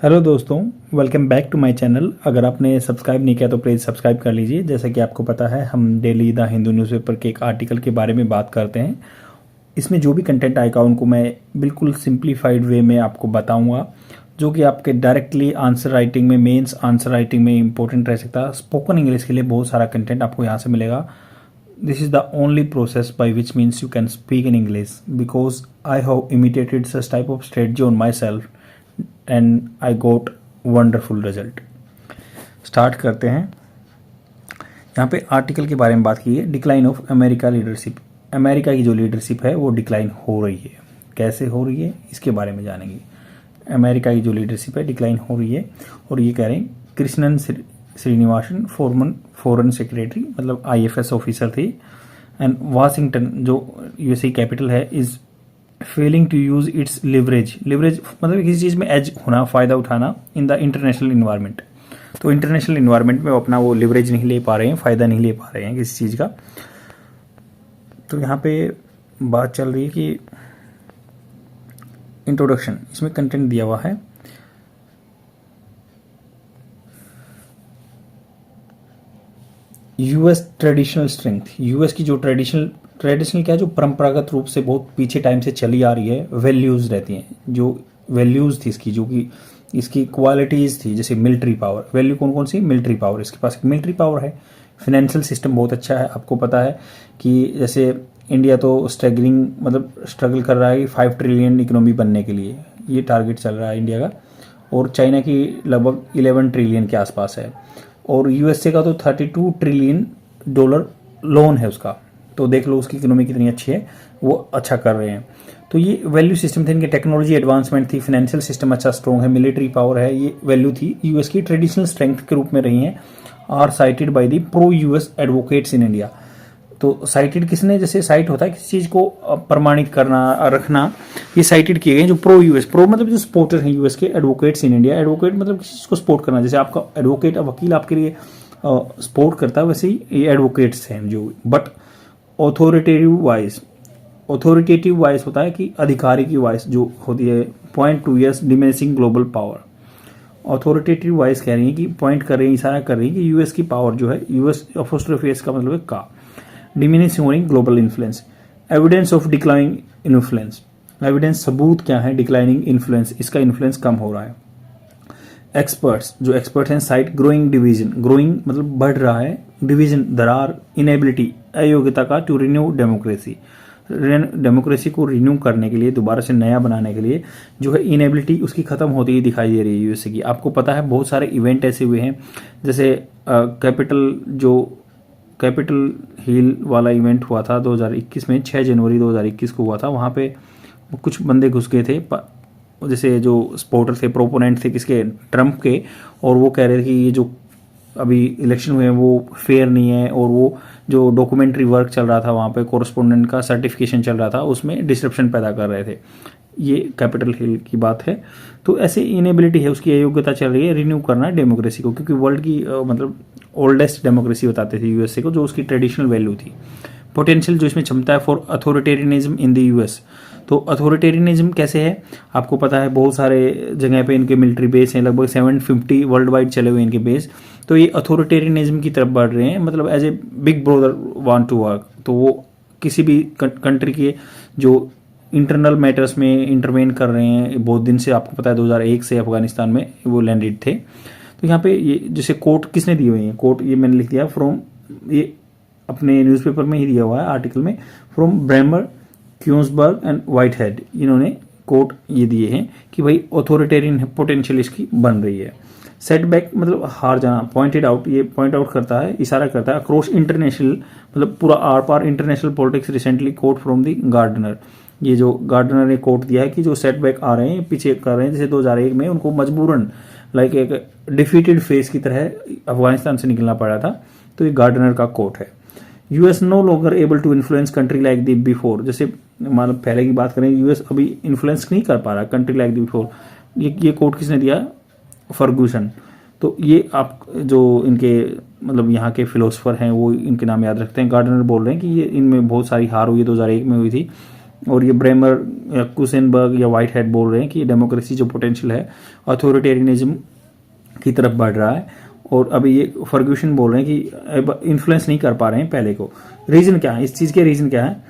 Hello दोस्तों, welcome back to my channel. अगर आपने सब्सक्राइब नहीं किया तो प्लीज़ सब्सक्राइब कर लीजिए। जैसा कि आपको पता है, हम डेली द हिंदू न्यूज़पेपर के एक आर्टिकल के बारे में बात करते हैं। इसमें जो भी कंटेंट आएगा उनको मैं बिल्कुल सिंप्लीफाइड वे में आपको बताऊंगा, जो कि आपके डायरेक्टली आंसर राइटिंग में, मेंस आंसर राइटिंग में इंपॉर्टेंट रह सकता है। स्पोकन इंग्लिश के लिए बहुत सारा कंटेंट आपको यहाँ से मिलेगा। This is the only process by which means you can speak in English, because I have imitated such type of strategy on myself and I got wonderful result. Start करते हैं। यहाँ पे article के बारे में बात की है, decline of America leadership. America की जो लीडरशिप है वो डिक्लाइन हो रही है। कैसे हो रही है इसके बारे में जानेंगे। अमेरिका की जो लीडरशिप है डिक्लाइन हो रही है, और ये कह रहे हैं कृष्णन श्रीनिवासन फॉरेन सेक्रेटरी, मतलब IFS ऑफिसर थी, एंड वाशिंगटन जो USA कैपिटल है is failing to use its leverage मतलब किसी चीज़ में एज होना, फ़ायदा उठाना इन द इंटरनेशनल इन्वायरमेंट। तो इंटरनेशनल इन्वायरमेंट में वो अपना वो लिवरेज नहीं ले पा रहे हैं, फ़ायदा नहीं ले पा रहे हैं किसी चीज़ का। तो यहाँ पे बात चल रही है कि इंट्रोडक्शन, इसमें कंटेंट दिया हुआ है। US ट्रेडिशनल स्ट्रेंथ, US की जो ट्रेडिशनल क्या है, जो परंपरागत रूप से बहुत पीछे टाइम से चली आ रही है, वैल्यूज़ रहती हैं। जो वैल्यूज़ थी इसकी, जो कि इसकी क्वालिटीज़ थी, जैसे मिलिट्री पावर। वैल्यू कौन कौन सी? मिलिट्री पावर, इसके पास एक मिलिट्री पावर है। फाइनेंशियल सिस्टम बहुत अच्छा है। आपको पता है कि जैसे इंडिया तो स्ट्रगलिंग, मतलब स्ट्रगल कर रहा है कि 5 ट्रिलियन इकोनॉमी बनने के लिए, ये टारगेट चल रहा है इंडिया का। और चाइना की लगभग 11 ट्रिलियन के आसपास है, और USA का तो 32 ट्रिलियन डॉलर लोन है उसका। तो देख लो उसकी इकोनॉमी कितनी अच्छी है, वो अच्छा कर रहे हैं। तो ये वैल्यू सिस्टम थे इनके। टेक्नोलॉजी एडवांसमेंट थी, फाइनेंशियल सिस्टम अच्छा स्ट्रॉन्ग है, मिलिट्री पावर है, ये वैल्यू थी। US की ट्रेडिशनल स्ट्रेंथ के रूप में रही हैं, are cited by the pro US advocates in India. तो साइटेड किसने, जैसे साइट होता है किसी चीज़ को प्रमाणित करना, रखना, ये साइटेड किए गए जो प्रो US, प्रो मतलब जो सपोर्टर हैं US के, एडवोकेट्स इन इंडिया। एडवोकेट मतलब किसी चीज़ को सपोर्ट करना, जैसे आपका एडवोकेट, वकील आपके लिए सपोर्ट करता है, वैसे ही ये एडवोकेट्स हैं जो। बट ऑथोरिटेटिव वाइस होता है कि अधिकारी की वाइस जो होती है। Point 2 years diminishing global power. Authoritative vice कह रही है कि पॉइंट कर रही है, इशारा कर रही है कि US की पावर जो है, US अपोस्ट्रोफी का मतलब है का, diminishing global influence. Evidence of declining influence, evidence सबूत क्या है, डिक्लाइनिंग इन्फ्लुएंस, इसका इन्फ्लुएंस कम हो रहा है। एक्सपर्ट्स, जो एक्सपर्ट हैं, साइट ग्रोइंग डिवीजन, ग्रोइंग मतलब बढ़ रहा है, डिवीजन दरार, इनेबिलिटी अयोग्यता का, टू रिन्यू डेमोक्रेसी को रिन्यू करने के लिए, दोबारा से नया बनाने के लिए जो है इनेबिलिटी उसकी खत्म होती हुई दिखाई दे रही है USA की। आपको पता है बहुत सारे इवेंट ऐसे हुए हैं, जैसे कैपिटल हिल वाला इवेंट हुआ था 2021 में, 6 जनवरी 2021 को हुआ था। वहाँ पे कुछ बंदे घुस गए थे, जैसे जो सपोर्टर थे, प्रोपोनेंट थे किसके, ट्रंप के, और वो कह रहे थे कि ये जो अभी इलेक्शन हुए हैं वो फेयर नहीं है, और वो जो डॉक्यूमेंट्री वर्क चल रहा था वहाँ पे, कोरस्पोंडेंट का सर्टिफिकेशन चल रहा था, उसमें डिसरप्शन पैदा कर रहे थे। ये कैपिटल हिल की बात है। तो ऐसे इनेबिलिटी है, उसकी अयोग्यता चल रही है, रिन्यू करना है डेमोक्रेसी को, क्योंकि वर्ल्ड की मतलब ओल्डेस्ट डेमोक्रेसी बताते थे USA को, जो उसकी ट्रेडिशनल वैल्यू थी। पोटेंशियल, जो इसमें क्षमता है for authoritarianism in the US। तो अथॉरिटेरियनिज्म कैसे है, आपको पता है बहुत सारे जगह पे इनके मिलिट्री बेस हैं, लगभग 750 वर्ल्ड वाइड चले हुए इनके बेस। तो ये अथॉरिटेरियनिज्म की तरफ बढ़ रहे हैं, मतलब as a big brother want to work. तो वो किसी भी कंट्री के जो इंटरनल मैटर्स में इंटरवेन कर रहे हैं बहुत दिन से। आपको पता है 2001 से अफगानिस्तान में वो लैंडेड थे। तो यहाँ पे ये जैसे कोट किसने दिए हुए हैं, कोट ये मैंने लिख दिया फ्रॉम, ये अपने न्यूज़पेपर में ही दिया हुआ है आर्टिकल में, फ्रॉम ब्रेमर, क्यूंसबर्ग एंड वाइटहेड, इन्होंने कोट ये दिए हैं कि भाई ऑथोरिटेरियन पोटेंशियल इसकी बन रही है। सेटबैक मतलब हार जाना, पॉइंटेड आउट, ये पॉइंट आउट करता है, इशारा करता है अक्रॉस इंटरनेशनल, मतलब पूरा आर पार international politics. Recently quote from the Guardian, ये जो गार्डनर ने कोट दिया है कि जो सेटबैक आ रहे हैं, पीछे कर रहे हैं, जैसे 2001 में उनको मजबूरन लाइक एक डिफीटेड फेस की तरह अफगानिस्तान से निकलना पड़ा था। तो ये गार्डनर का कोट है। US no longer able to influence country like the before, जैसे मतलब पहले की बात करें, US अभी इन्फ्लुएंस नहीं कर पा रहा कंट्री लाइक द बिफोर। ये कोट किसने दिया, फर्गूसन। तो ये आप जो इनके मतलब यहाँ के फिलोसफर हैं वो इनके नाम याद रखते हैं। गार्डनर बोल रहे हैं कि ये इनमें बहुत सारी हार हुई 2001 में हुई थी, और ये ब्रेमर या कुसेनबर्ग या वाइट हेड बोल रहे हैं कि डेमोक्रेसी जो पोटेंशियल है अथॉरिटेरियनिज्म की तरफ बढ़ रहा है, और अभी ये फर्ग्यूसन बोल रहे हैं कि इन्फ्लुएंस नहीं कर पा रहे हैं पहले को। रीज़न क्या है, इस चीज़ के रीज़न क्या है,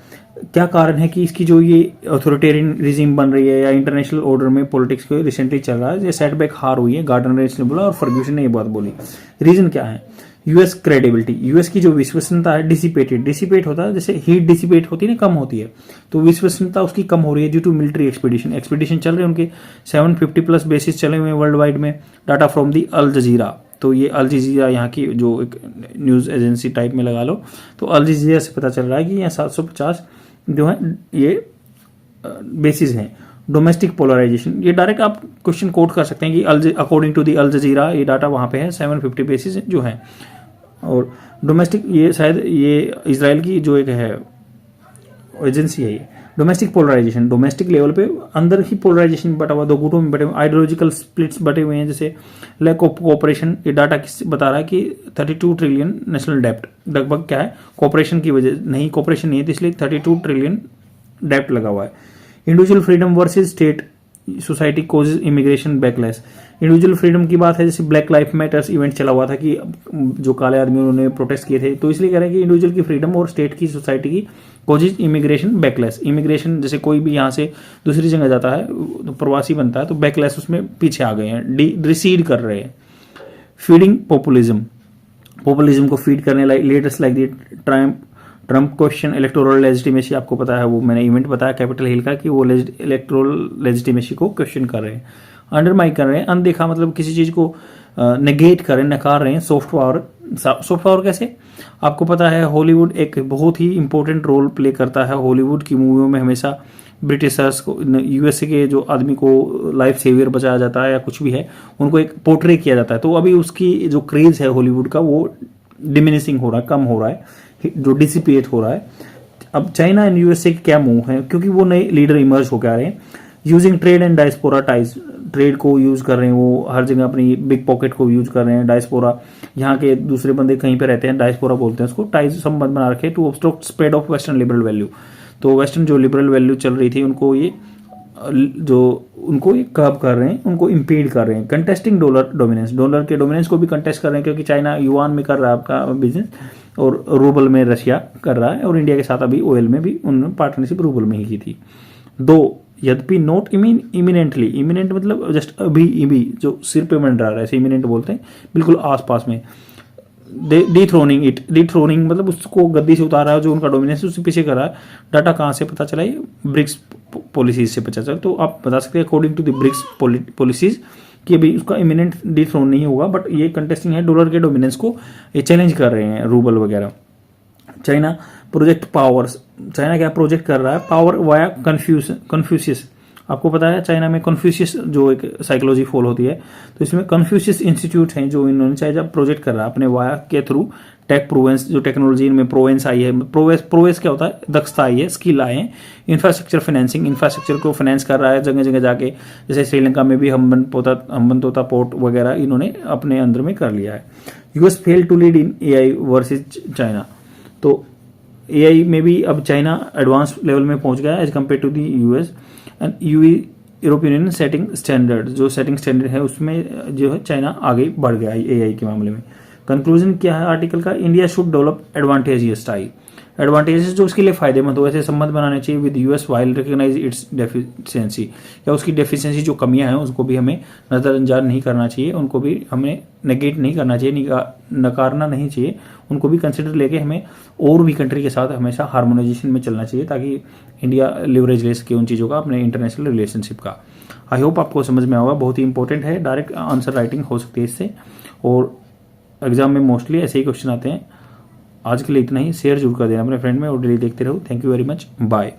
क्या कारण है कि इसकी जो ये अथॉरिटेरियन रिजीम बन रही है या इंटरनेशनल ऑर्डर में पॉलिटिक्स को रिसेंटली चल रहा है, ये सेटबैक हार हुई है, गार्डनर ने बोला और फर्ग्यूसन ने ये बात बोली। रीज़न क्या है, यूएस क्रेडिबिलिटी, यूएस की जो विश्वसनीयता है डिसिपेट होता है, जैसे हीट डिसिपेट होती है ना, कम होती है, तो विश्वसनीयता उसकी कम हो रही है ड्यू टू मिलिट्री एक्सपीडिशन चल रहे हैं उनके 750+ बेसिस चले हुए हैं वर्ल्ड वाइड में। डाटा फ्रॉम दी अल जजीरा, तो ये अल जजीरा यहाँ की जो एक न्यूज़ एजेंसी टाइप में लगा लो, तो अल जजीरा से पता चल रहा है कि यहाँ 750 जो है ये बेसिस हैं। डोमेस्टिक पोलराइजेशन, ये डायरेक्ट आप क्वेश्चन कोट कर सकते हैं कि अकॉर्डिंग टू दी अल जजीरा ये डाटा वहाँ पे है 750 बेसिस जो है। और डोमेस्टिक, ये शायद ये इजराइल की जो एक है एजेंसी है ये। डोमेस्टिक पोलराइजेशन, डोमेस्टिक लेवल पे अंदर ही पोलराइजेशन बटा हुआ, दो गुटों में बटे हुए, आइडियोलॉजिकल स्प्लिट्स बटे हुए हैं, जैसे लैक ऑफ कोऑपरेशन। ये डाटा किस बता रहा है कि 32 ट्रिलियन नेशनल डेप्ट, लगभग क्या है, कोऑपरेशन की वजह नहीं, कोऑपरेशन नहीं है, तो इसलिए 32 ट्रिलियन डेप्ट लगा हुआ है। Individual freedom versus state society causes immigration backlash, individual freedom की बात है, जैसे ब्लैक लाइफ मैटर्स इवेंट चला हुआ था कि जो काले आदमी उन्होंने प्रोटेस्ट किए थे, तो इसलिए कह रहे हैं कि इंडिविजुअल की फ्रीडम और स्टेट की सोसाइटी की कोजेज इमिग्रेशन बैकलैश। इमिग्रेशन जैसे कोई भी यहाँ से दूसरी जगह जाता है तो प्रवासी बनता है, तो बैकलैश उसमें पीछे आ गए हैं, रिसीड कर रहे हैं। फीडिंग पॉपुलिज्म को फीड करने latest like the Trump question electoral legitimacy, आपको पता है वो मैंने इवेंट बताया कैपिटल हिल का कि वो इलेक्टोरल लेजिटिमेसी को क्वेश्चन कर रहे हैं, अंडरमाइन कर रहे हैं, अनदेखा मतलब किसी चीज को नेगेट कर रहे हैं, नकार रहे हैं। सॉफ्ट पावर कैसे, आपको पता है हॉलीवुड एक बहुत ही इंपॉर्टेंट रोल प्ले करता है। हॉलीवुड की मूवियों में हमेशा ब्रिटिशर्स को, यूएसए के जो आदमी को लाइफ सेवियर बचाया जाता है या कुछ भी है, उनको एक पोर्ट्रे किया जाता है, तो अभी उसकी जो क्रेज है हॉलीवुड का वो डिमिनिशिंग हो रहा है, कम हो रहा है, जो डिसिपेट हो रहा है। अब चाइना एंड यूएसए के क्या मूव है, क्योंकि वो नए लीडर इमर्ज होकर आ रहे हैं। Using trade and diaspora ties, trade को यूज कर रहे हैं, वो हर जगह अपनी बिग पॉकेट को यूज कर रहे हैं। डायस्पोरा, यहाँ के दूसरे बंदे कहीं पे रहते हैं, डायस्पोरा बोलते हैं उसको, टाइज संबंध बना रखे to obstruct spread of western liberal value. तो वेस्टर्न जो लिबरल वैल्यू चल रही थी उनको ये कर्ब कर रहे हैं, उनको इम्पीड कर रहे हैं। कंटेस्टिंग डॉलर के डोमिनेंस को भी कंटेस्ट कर रहे हैं, क्योंकि चाइना युआन में कर रहा है आपका बिजनेस और रूबल में रशिया कर रहा है, और इंडिया के साथ अभी ऑयल में भी उन्होंने पार्टनरशिप रूबल में ही की थी। यद्यपि नॉट इमिनेंटली, इमिनेंट मतलब जस्ट अभी जो सिर पे मंडरा रहा है, ऐसे इमिनेंट बोलते हैं, बिल्कुल आसपास में। डिथ्रोनिंग मतलब उसको गद्दी से उतारा है, जो उनका डोमिनेंस उससे पीछे कर रहा है। डाटा कहाँ से पता चला, ये ब्रिक्स पॉलिसीज से पता चला। तो आप बता सकते हैं according to the BRICS policies कि अभी उसका इमिनेंट डिथ्रोन नहीं होगा, बट ये कंटेस्टिंग है, डॉलर के डोमिनेंस को ये चैलेंज कर रहे हैं, रूबल वगैरह। चाइना प्रोजेक्ट पावर्स, चाइना क्या प्रोजेक्ट कर रहा है, पावर वाया कन्फ्यूशियस। आपको पता है चाइना में कन्फ्यूशियस जो एक साइकोलॉजी फॉलो होती है, तो इसमें कन्फ्यूशियस इंस्टीट्यूट हैं जो इन्होंने चाहे प्रोजेक्ट कर रहा है अपने वाया के थ्रू टेक प्रोवेंस, जो टेक्नोलॉजी इनमें प्रोवेंस आई है। प्रोवेंस क्या होता है, दक्षता आई है, स्किल आए हैं। इंफ्रास्ट्रक्चर फाइनेंसिंग, इंफ्रास्ट्रक्चर को फाइनेंस कर रहा है जगह जगह जाके, जैसे श्रीलंका में भी हम्बनतोता पोर्ट वगैरह इन्होंने अपने अंदर में कर लिया है। US fail to lead in AI versus China, तो एआई में भी अब चाइना एडवांस लेवल में पहुंच गया as compare to the US and European Union setting standard, जो सेटिंग स्टैंडर्ड है उसमें जो है चाइना आगे बढ़ गया एआई के मामले में। कंक्लूजन क्या है आर्टिकल का, India should develop advantageous tie, advantages जो उसके लिए फायदेमंद हो, ऐसे संबंध बनाने चाहिए with US while recognize its deficiency, या उसकी डेफिशिएंसी जो कमियां हैं उसको भी हमें नजरअंदाज नहीं करना चाहिए, उनको भी हमें नेगेट नहीं करना चाहिए, नकारना नहीं चाहिए, उनको भी कंसिडर लेके हमें और भी कंट्री के साथ हमेशा हार्मोनाइजेशन में चलना चाहिए, ताकि इंडिया लिवरेज ले सके उन चीज़ों का अपने इंटरनेशनल रिलेशनशिप का। आई होप आपको समझ में होगा, बहुत ही इंपॉर्टेंट है, डायरेक्ट आंसर राइटिंग हो सकती है इससे, और एग्जाम में मोस्टली ऐसे ही क्वेश्चन आते हैं। आज के लिए इतना ही, शेयर जरूर कर देना अपने फ्रेंड में और डेली देखते रहो। Thank you very much, bye.